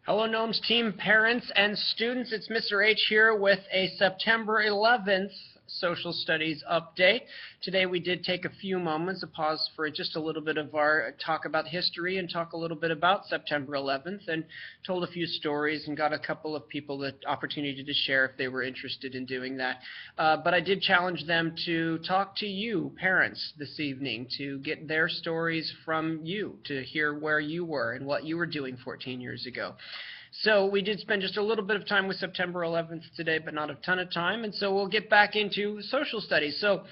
Hello, Gnomes team, parents, and students. It's Mr. H here with a September 11th social studies update. Today we did take a few moments, a pause for just a little bit of our talk about history and talk a little bit about September 11th, and told a few stories and got a couple of people the opportunity to share if they were interested in doing that. But I did challenge them to talk to you, parents, this evening, to get their stories from you, to hear where you were and what you were doing 14 years ago. So we did spend just a little bit of time with September 11th today, but not a ton of time, and so we'll get back into social studies. So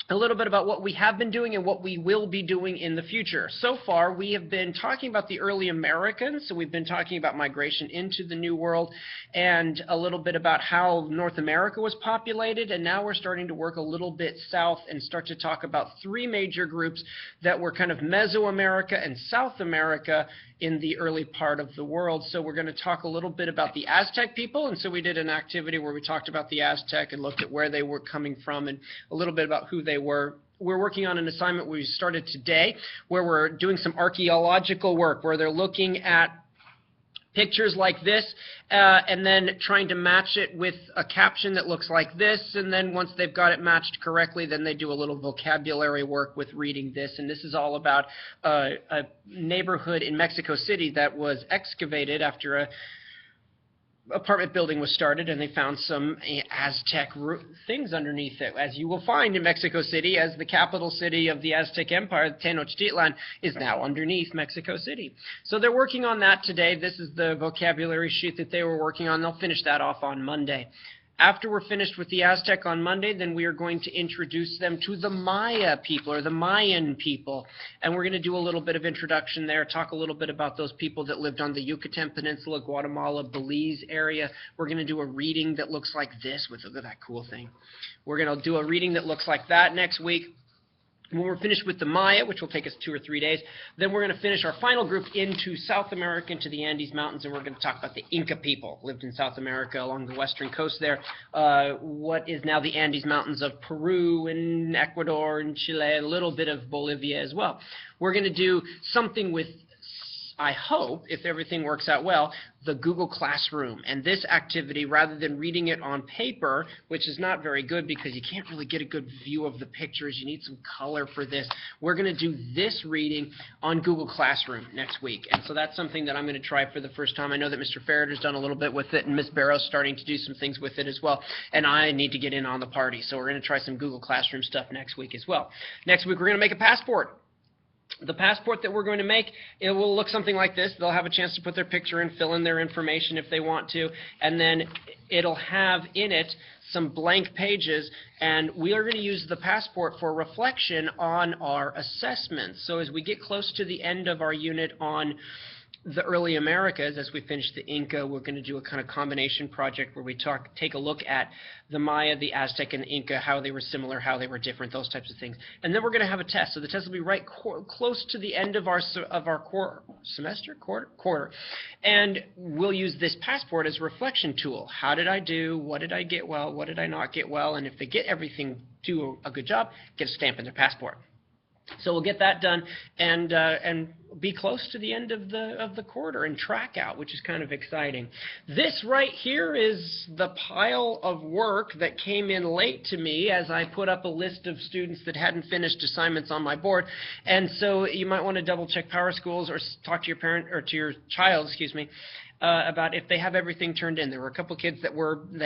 a little bit about what we have been doing and what we will be doing in the future. So far, we have been talking about the early Americans, so we've been talking about migration into the New World and a little bit about how North America was populated, and now we're starting to work a little bit south and start to talk about three major groups that were kind of Mesoamerica and South America in the early part of the world. So we're going to talk a little bit about the Aztec people, and so we did an activity where we talked about the Aztec and looked at where they were coming from and a little bit about who they were. We're working on an assignment we started today where we're doing some archaeological work where they're looking at pictures like this and then trying to match it with a caption that looks like this, and then once they've got it matched correctly, then they do a little vocabulary work with reading this. And this is all about a neighborhood in Mexico City that was excavated after a apartment building was started, and they found some Aztec things underneath it, as you will find in Mexico City, as the capital city of the Aztec Empire. Tenochtitlan is now underneath Mexico City. So they're working on that today. This is the vocabulary sheet that they were working on. They'll finish that off on Monday. After we're finished with the Aztec on Monday, then we are going to introduce them to the Maya people, or the Mayan people. And we're going to do a little bit of introduction there, talk a little bit about those people that lived on the Yucatan Peninsula, Guatemala, Belize area. We're going to do a reading that looks like this. Look at that cool thing. We're going to do a reading that looks like that next week. When we're finished with the Maya, which will take us 2 or 3 days, then we're going to finish our final group into South America, into the Andes Mountains, and we're going to talk about the Inca people, lived in South America along the western coast there, what is now the Andes Mountains of Peru and Ecuador and Chile, a little bit of Bolivia as well. We're going to do something with, I hope, if everything works out well, the Google Classroom. And this activity, rather than reading it on paper, which is not very good because you can't really get a good view of the pictures, you need some color for this, we're going to do this reading on Google Classroom next week. And so that's something that I'm going to try for the first time. I know that Mr. Farrader's done a little bit with it, and Ms. Barrow's starting to do some things with it as well. And I need to get in on the party. So we're going to try some Google Classroom stuff next week as well. Next week, we're going to make a passport. The passport that we're going to make, it will look something like this. They'll have a chance to put their picture in, fill in their information if they want to, and then it'll have in it some blank pages, and we are going to use the passport for reflection on our assessments. So as we get close to the end of our unit on the early Americas, as we finish the Inca, we're going to do a kind of combination project where we take a look at the Maya, the Aztec, and the Inca, how they were similar, how they were different, those types of things. And then we're going to have a test. So the test will be right close to the end of our quarter. And we'll use this passport as a reflection tool. How did I do? What did I get well? What did I not get well? And if they get everything, do a good job, get a stamp in their passport. So we'll get that done and be close to the end of the quarter and track out, which is kind of exciting. This right here is the pile of work that came in late to me as I put up a list of students that hadn't finished assignments on my board. And so you might want to double check Power Schools or talk to your parent or to your child, excuse me, about if they have everything turned in. There were a couple kids that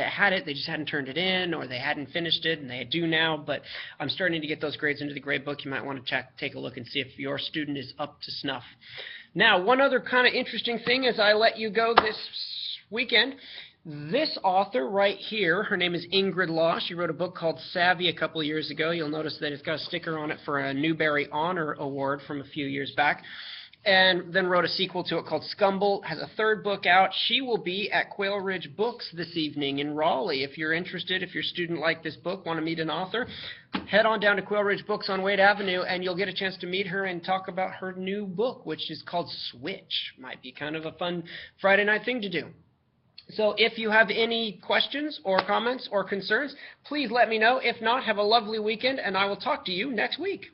had it, they just hadn't turned it in, or they hadn't finished it, and they do now, but I'm starting to get those grades into the grade book. You might want to take a look and see if your student is up to snuff. Now, one other kind of interesting thing as I let you go this weekend, this author right here, her name is Ingrid Law. She wrote a book called Savvy a couple of years ago. You'll notice that it's got a sticker on it for a Newbery Honor Award from a few years back. And then wrote a sequel to it called Scumble, has a third book out. She will be at Quail Ridge Books this evening in Raleigh. If you're interested, if your student liked this book, want to meet an author, head on down to Quail Ridge Books on Wade Avenue, and you'll get a chance to meet her and talk about her new book, which is called Switch. Might be kind of a fun Friday night thing to do. So if you have any questions or comments or concerns, please let me know. If not, have a lovely weekend, and I will talk to you next week.